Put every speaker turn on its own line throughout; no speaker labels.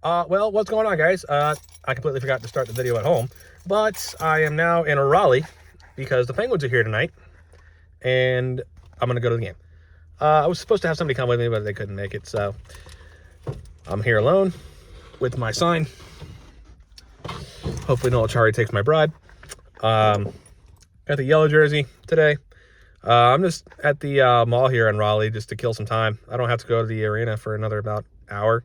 Well, what's going on, guys? I completely forgot to start the video at home, but I am now in Raleigh because the Penguins are here tonight, and I'm going to go to the game. I was supposed to have somebody come with me, but they couldn't make it, so I'm here alone with my sign. Hopefully no Achari takes my bride. Got the yellow jersey today. I'm just at the mall here in Raleigh just to kill some time. I don't have to go to the arena for another about hour,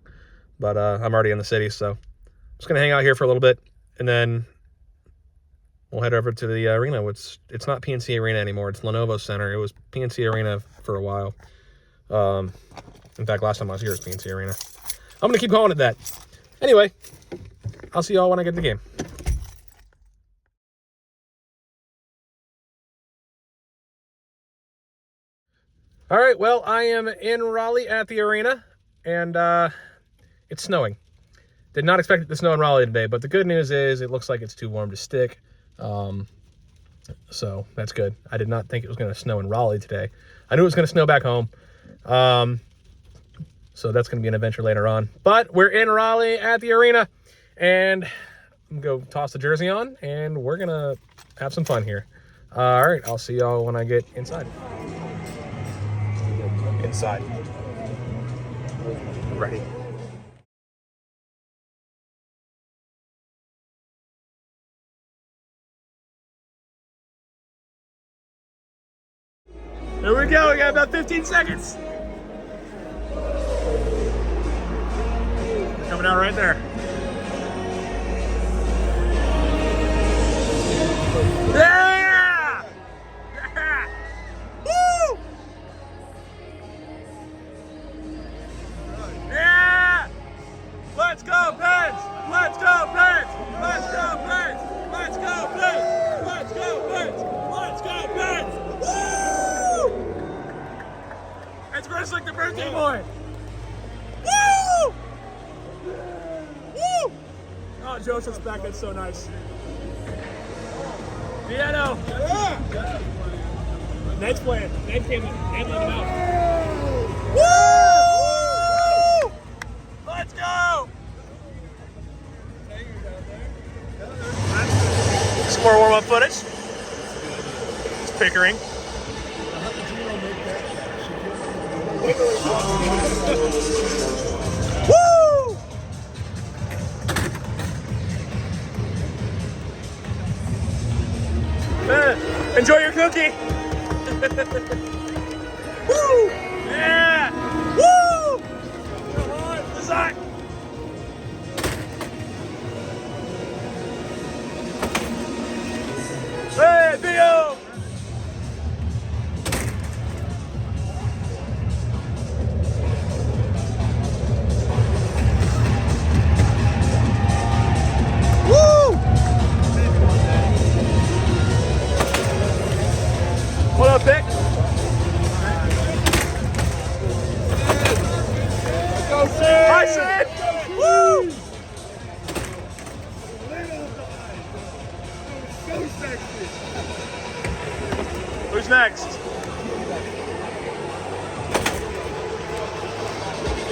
but I'm already in the city, so I'm just going to hang out here for a little bit, and then we'll head over to the arena. It's not PNC Arena anymore. It's Lenovo Center. It was PNC Arena for a while. In fact, last time I was here was PNC Arena. I'm going to keep calling it that. Anyway, I'll see y'all when I get to the game. All right, well, I am in Raleigh at the arena, and it's snowing. Did not expect it to snow in Raleigh today, but the good news is it looks like it's too warm to stick. So that's good. I did not think it was going to snow in Raleigh today. I knew it was going to snow back home. So that's going to be an adventure later on. But we're in Raleigh at the arena, and I'm going to go toss the jersey on, and we're going to have some fun here. All right, I'll see y'all when I get inside. Inside. Ready. Here we go. We got about 15 seconds. Coming out right there. Yeah! Yeah! Woo! Yeah! Let's go, Pens! Let's go, Pens! Let's go, Pens! Let's go, Pens! Let's go, Pens! Let's go, Pens! Woo! It's Grizzly, the birthday boy! Woo! Woo! Oh, Joseph's back. That's so nice. Piano. Yeah. Ned's playing. Ned came in. Ned let him out. Woo! Let's go! Some more warm-up footage. It's Pickering. Woo! Enjoy your cookie. Woo! Yeah! Woo! Design. Hey, Theo! What up, Vic? Go, Sid! Hi, Sid! Woo! So sexy. Who's next?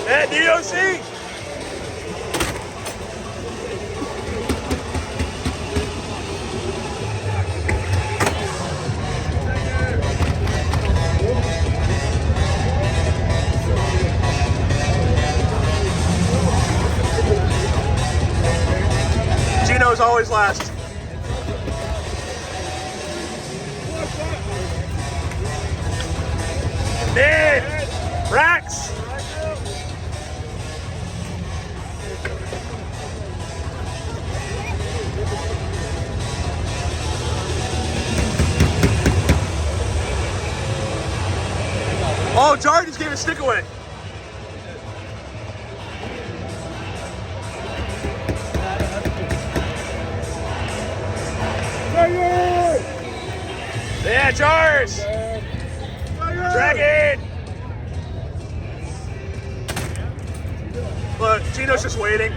Hey, DOC! Gino's always last. Ned! Rax! Oh, Jar just gave his stick away. Yeah, Jars! Dragon! Look, Gino's just waiting.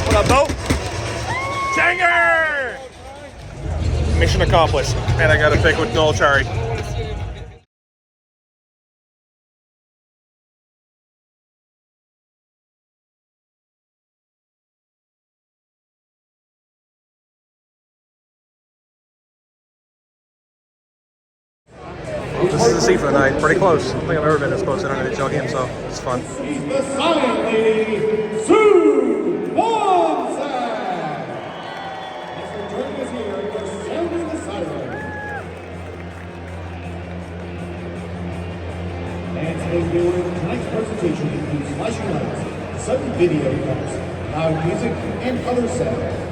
What up, Bo? Tanger! Mission accomplished. And I got a pick with Noel Chari. This is the seat for the night. Pretty close. I don't think I've ever been this close in an NHL game, so it's fun.
The silent lady, Sue Bonsack. Thanks for joining us here for Sounding the Siren. And today's viewer, tonight's presentation includes flashing lights, sudden video cuts, loud music, and other sounds.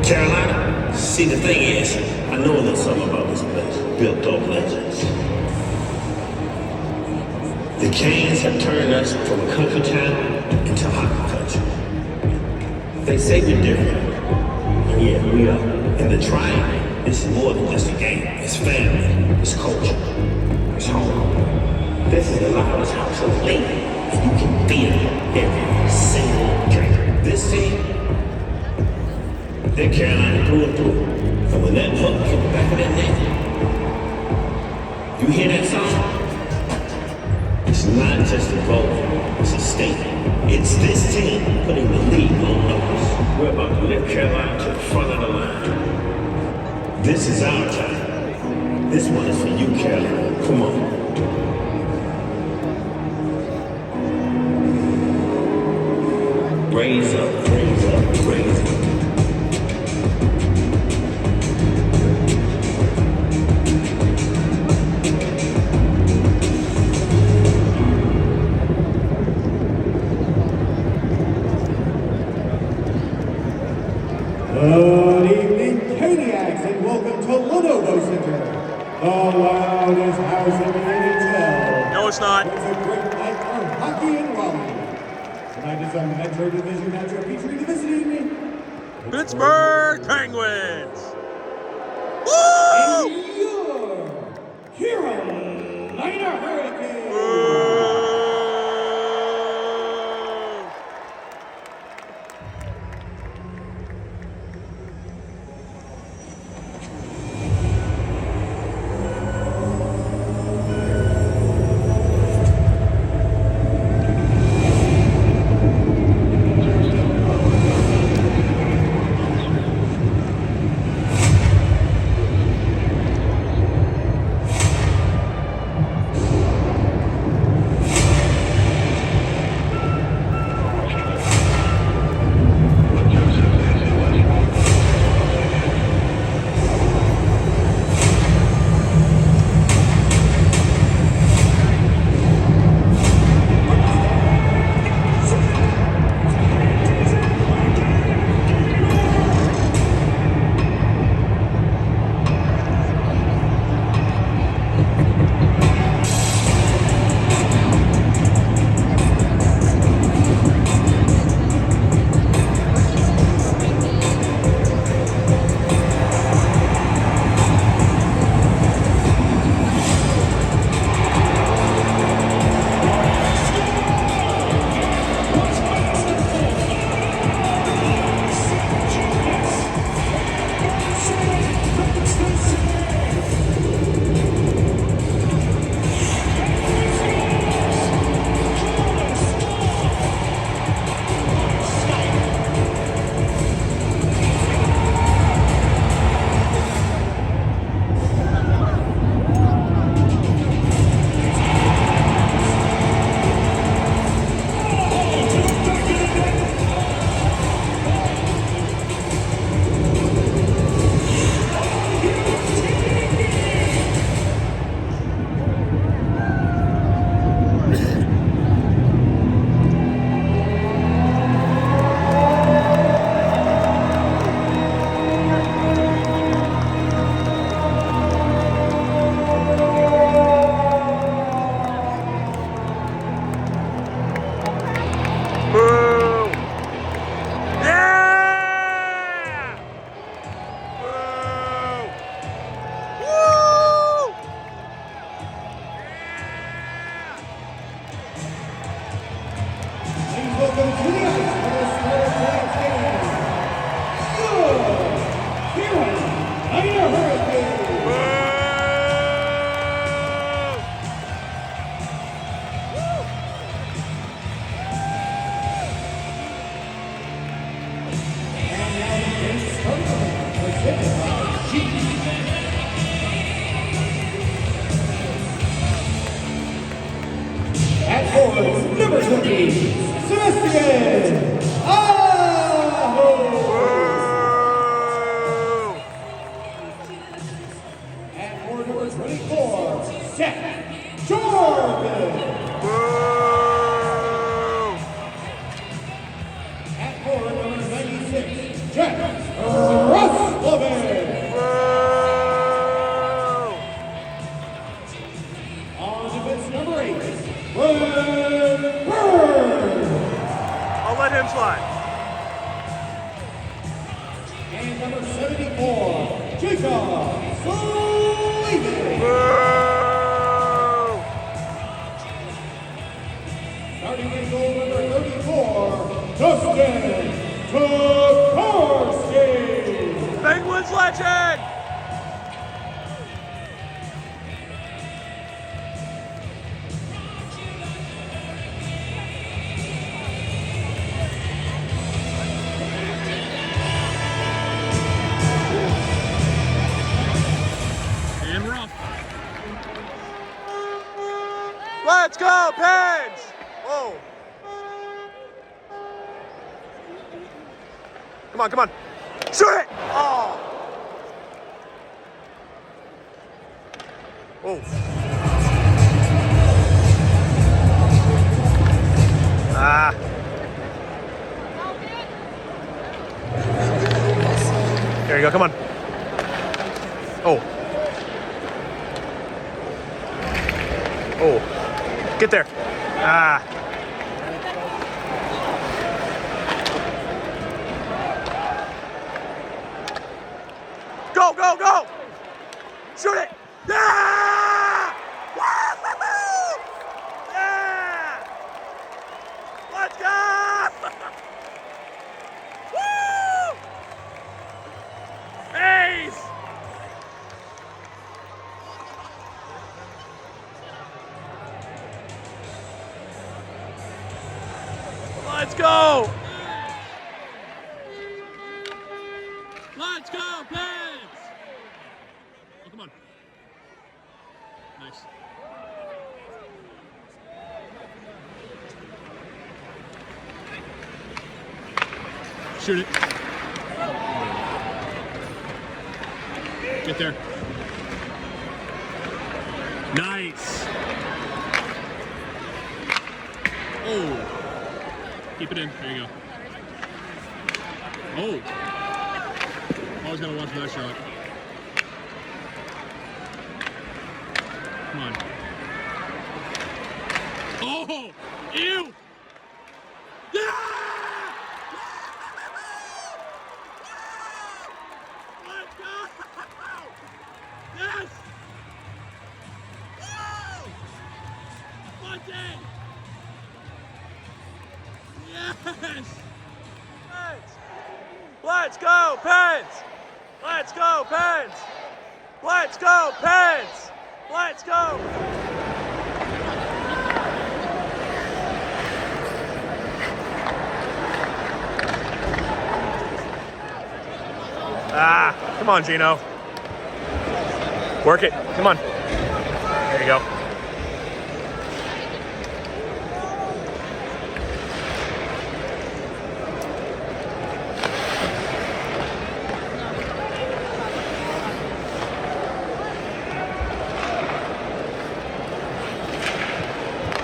Carolina, see the thing is, I know a little something about this place, built on legends. The Canes have turned us from a country town into hockey country. They say we're different, and yeah, we are. And the Triangle is more than just a game. It's family, it's culture, it's home. This is the loudest house of the league, and you can feel every single drink. This team, they're Carolina through and through. And when that puck hit the back of that net, you hear that song? It's not just a vote, it's a statement. It's this team putting the league on notice. We're about to lift Carolina to the front of the line. This is our time. This one is for you, Carolina. Come on. Raise up, raise up, raise up.
Good evening, Caniacs, and welcome to Lenovo Center, the loudest house in the NHL.
No, it's not.
It's a great night for hockey in Raleigh. Tonight is a Metro Division matchup featuring the visiting
Pittsburgh Penguins.
and
Woo!
your Carolina Hurricanes. Welcome to the ice for the start of tonight's game. The Carolina Hurricanes. And now the bench starting presented by G. At forwards, number 20, Sebastian Aho. At forward number 24, Seth Jordan. At forward number 96, Jack Roslovic. On defense number 8, Brad Bird.
I'll let him slide.
And number 74, Jacob Sullivan. Starting in goal number 34, Dustin Tokarski.
Penguins legend! And we're off. Let's go, Pens! Whoa. Come on, come on. Shoot it! Oh. Oh. Ah. There you go, come on. Oh. Oh. Get there. Ah. Go, go, go! Shoot it! Yeah! Woo-hoo-hoo! Yeah! Let's go! Woo! Ace! Let's go! Let's go, Pens! Oh, come on. Nice. Shoot it. Get there. Nice. Oh. Keep it in. There you go. Oh. Always gotta watch for that shot. Come on. Oh! Ew! Yeah! Let's go! Yes! Woo! Bunting! Yes! Let's go, Pens! Let's go, Pens! Let's go, Pens! Let's go! Ah, come on, Gino. Work it. Come on. There you go.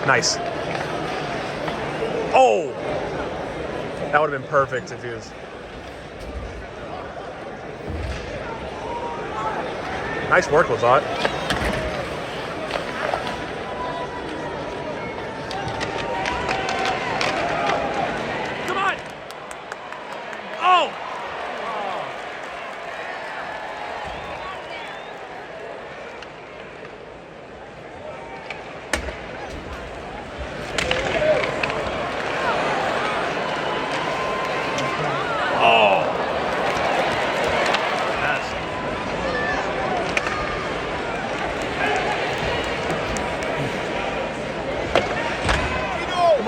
Nice. Oh! That would have been perfect if he was. Nice work, Lazat. Come on! Oh!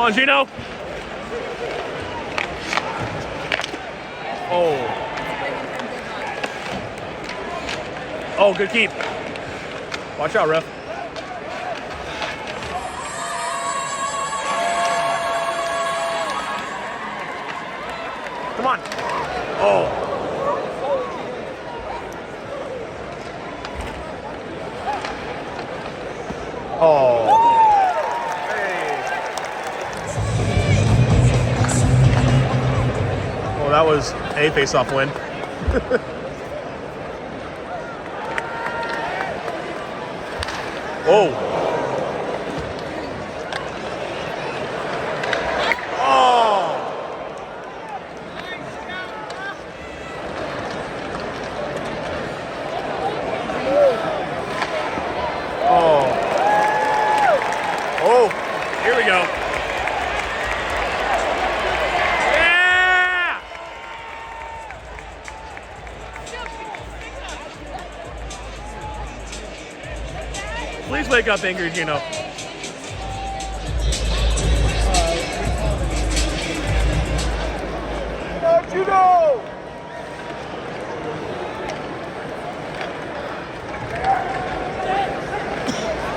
on, Gino. Oh. Oh, good keep. Watch out, ref. Come on. Oh. Oh. Hey. Oh, that was a face-off win. Oh. Oh, here we go. Yeah! Please wake up, angry Gino. Gino!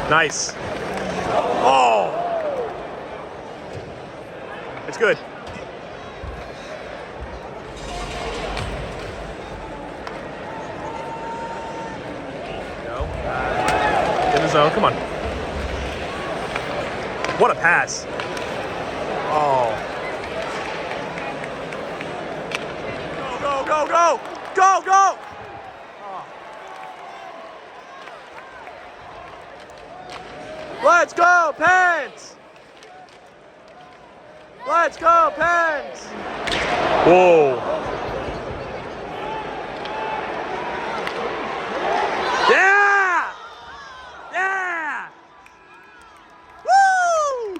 Nice. Oh! It's good. Go. In the zone. Come on. What a pass. Oh. Go, go, go, go! Go, go! Let's go, Pens! Let's go, Pens! Whoa. Yeah! Yeah! Woo!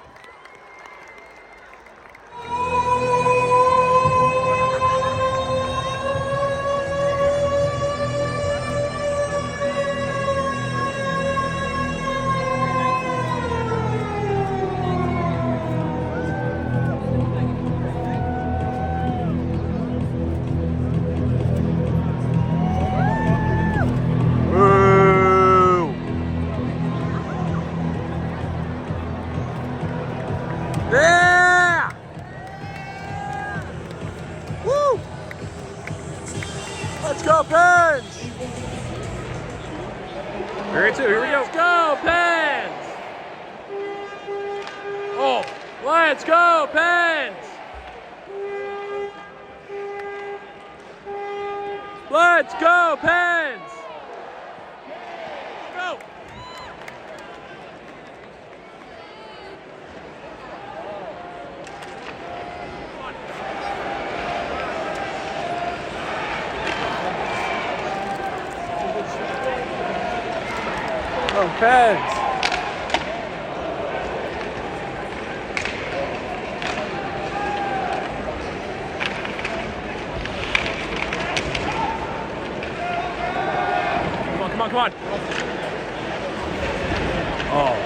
Woo! Yeah! Woo! Let's go, Pens! Here we go. Let's go, Pens! Oh, let's go, Pens! Let's go, Pens! Go! Go, Pens! Come on, come on. Oh.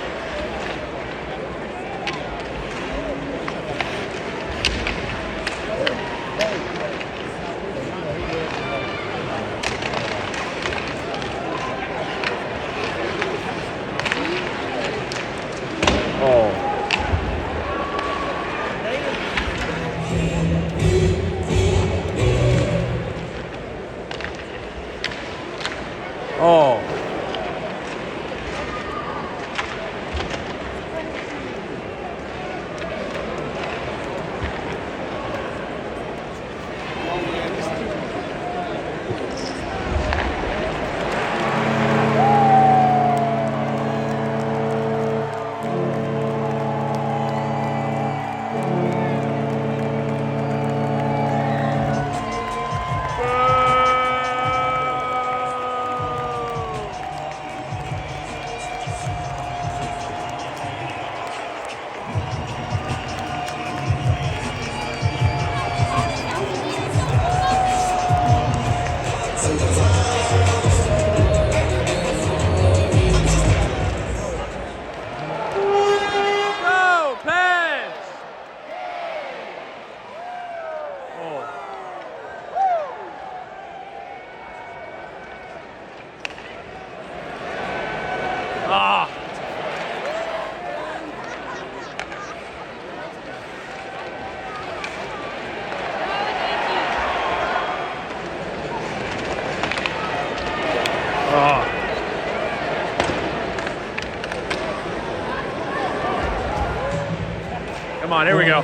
Come on, here we go.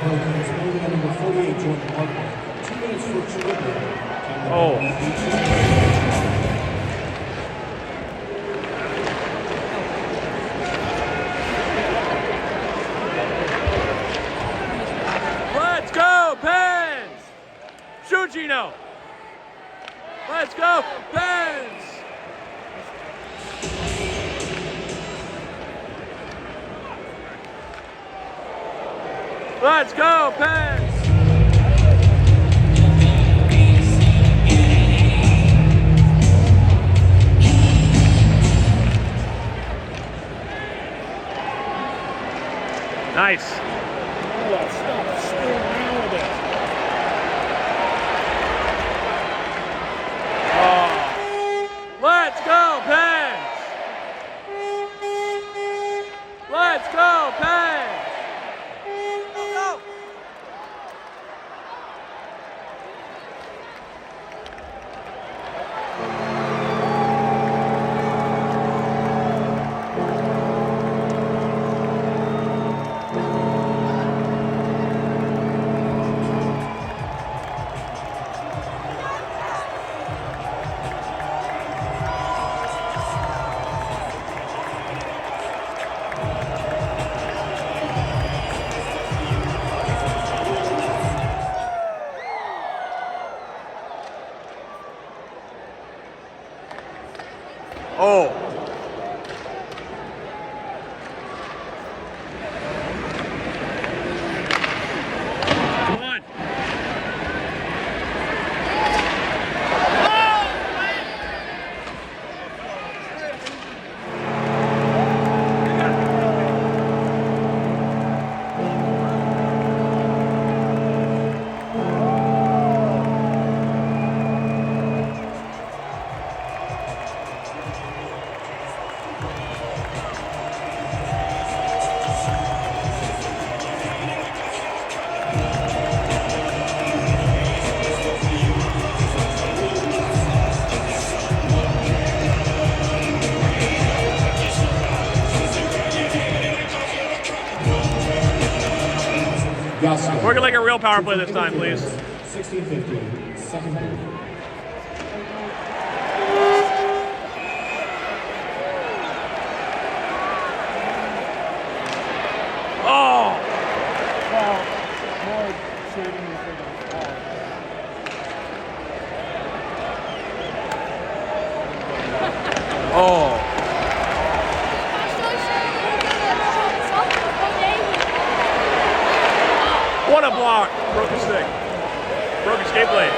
Oh. Let's go, Pens! Shoot, Gino! Let's go, Pens! Let's go, Pens! Nice. Let's go, Pens! Let's go, Pens! Go, go! Oh. Come on. Working like a real power play this time, please.
16-15, second period.
Oh! Oh! What a block! Broke his stick. Broke his skate blade.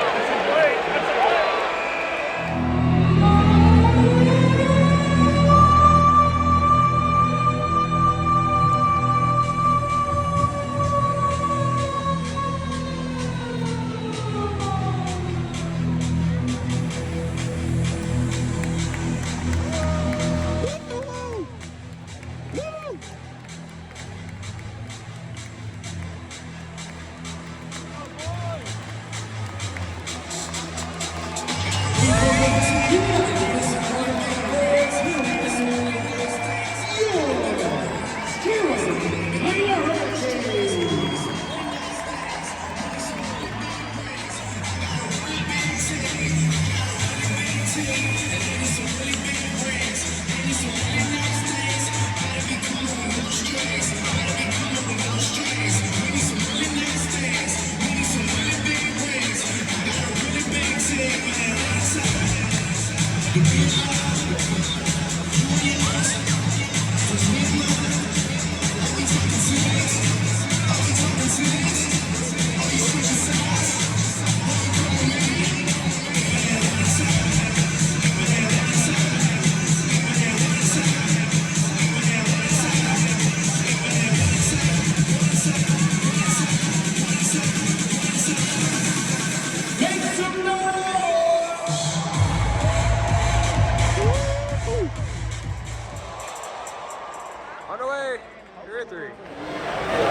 Underway. You're at 3.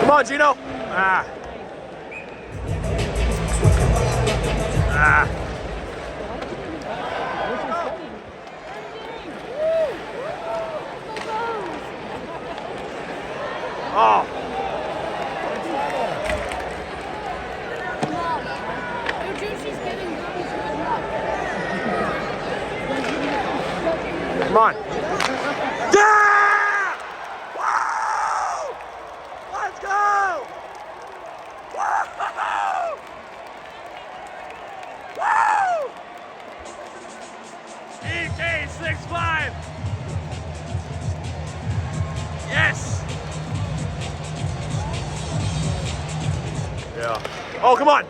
Come on, Gino. Ah. Ah. Oh. on. Yeah! Woo! Let's go! Woo! Woo! EK65! Yes! Yeah. Oh, come on!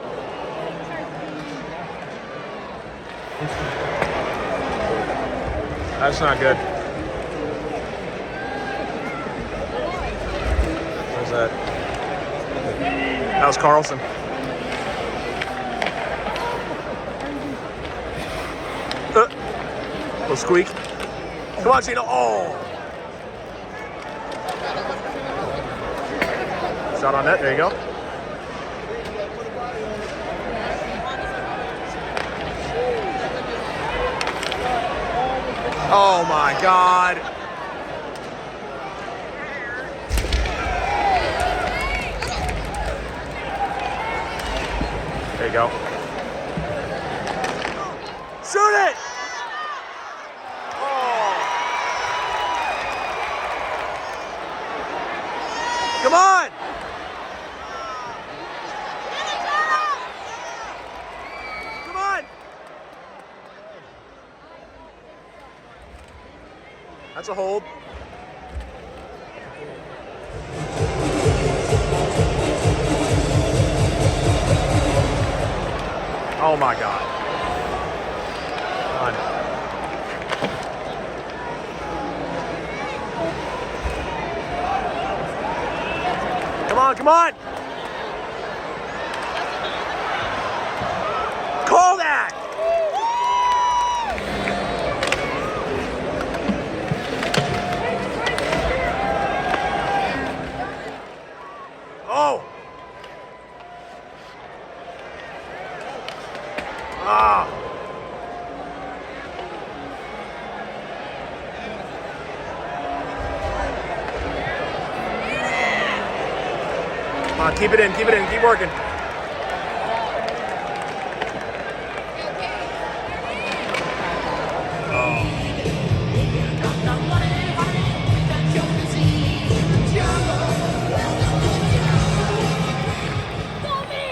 That's not good. Where's that? That was Carlson. Little squeak. Come on, Gino. Oh! Shot on net. There you go. Oh my God. There you go. Shoot it! Oh. Come on! Come on! That's a hold. Oh my God. Come on. Come on, come on! Call that! Oh! Ah! Come on, keep it in, keep working.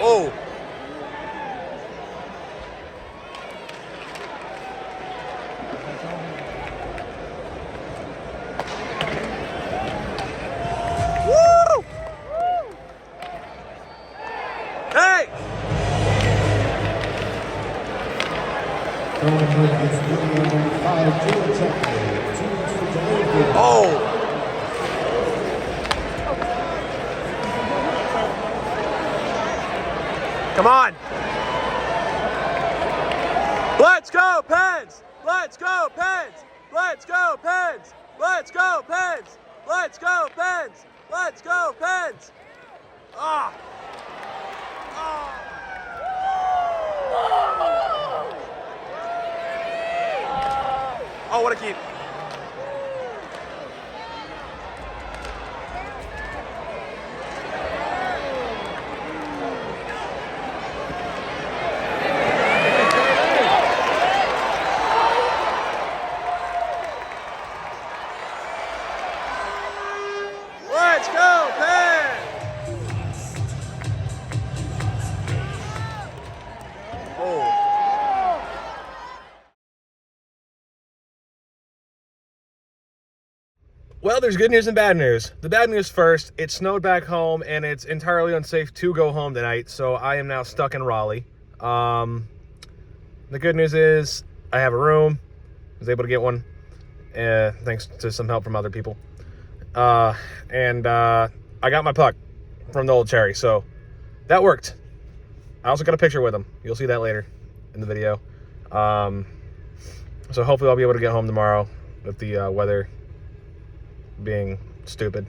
Oh! Woo! Hey! Oh! Come on! Let's go, Pens! Let's go, Pens! Let's go, Pens! Let's go, Pens! Let's go, Pens! Let's go, Pens! Ah! Ah! Oh, what a keep. Let's go, Pens! Oh. Well, there's good news and bad news. The bad news first, it snowed back home and it's entirely unsafe to go home tonight, so I am now stuck in Raleigh. The good news is I have a room. I was able to get one thanks to some help from other people. And I got my puck from the old Cherry, so that worked. I also got a picture with him. You'll see that later in the video. So hopefully I'll be able to get home tomorrow with the weather being stupid.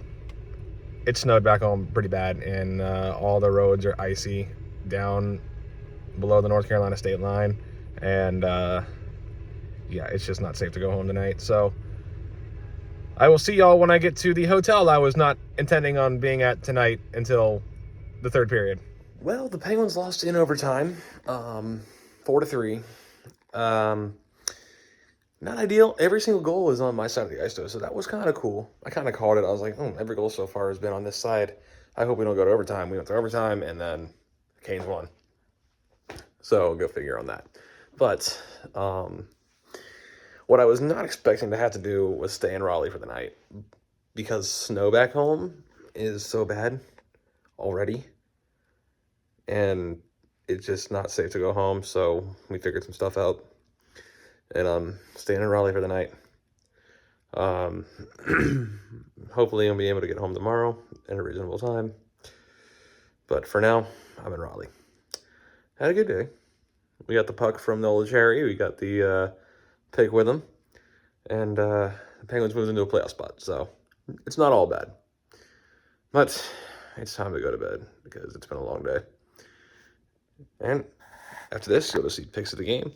It snowed back home pretty bad, and all the roads are icy down below the North Carolina state line, and yeah, it's just not safe to go home tonight. So I will see y'all when I get to the hotel I was not intending on being at tonight until the third period. Well, the Penguins lost in overtime, 4-3. Not ideal. Every single goal is on my side of the ice, though, so that was kind of cool. I kind of called it. I was like, every goal so far has been on this side. I hope we don't go to overtime. We went to overtime, and then Canes won. So go figure on that. But what I was not expecting to have to do was stay in Raleigh for the night, because snow back home is so bad already, and it's just not safe to go home. So we figured some stuff out, and I'm staying in Raleigh for the night. Hopefully I'll be able to get home tomorrow at a reasonable time. But for now, I'm in Raleigh. Had a good day. We got the puck from the old Cherry. We got the pick with him. And the Penguins moved into a playoff spot. So it's not all bad. But it's time to go to bed because it's been a long day. And after this, you'll go see pics of the game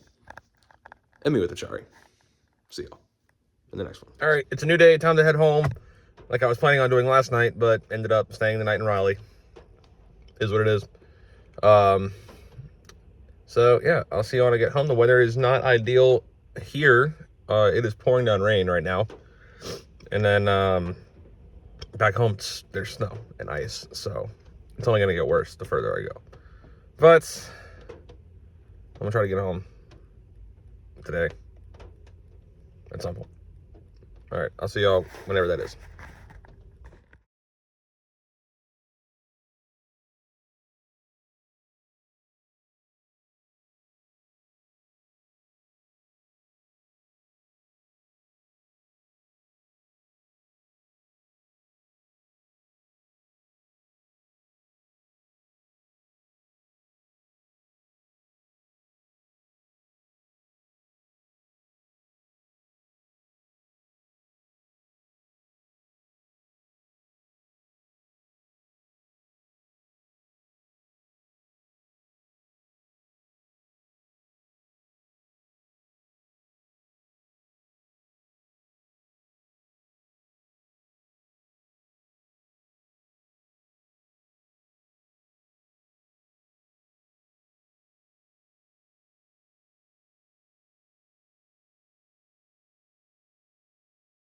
and me with the Cherry. See y'all in the next one. All right, it's a new day. Time to head home like I was planning on doing last night, but ended up staying the night in Raleigh. Is what it is. So, yeah, I'll see you when I get home. The weather is not ideal here. It is pouring down rain right now. And then back home, there's snow and ice. So it's only going to get worse the further I go. But I'm going to try to get home today at some point. All right, I'll see y'all whenever that is.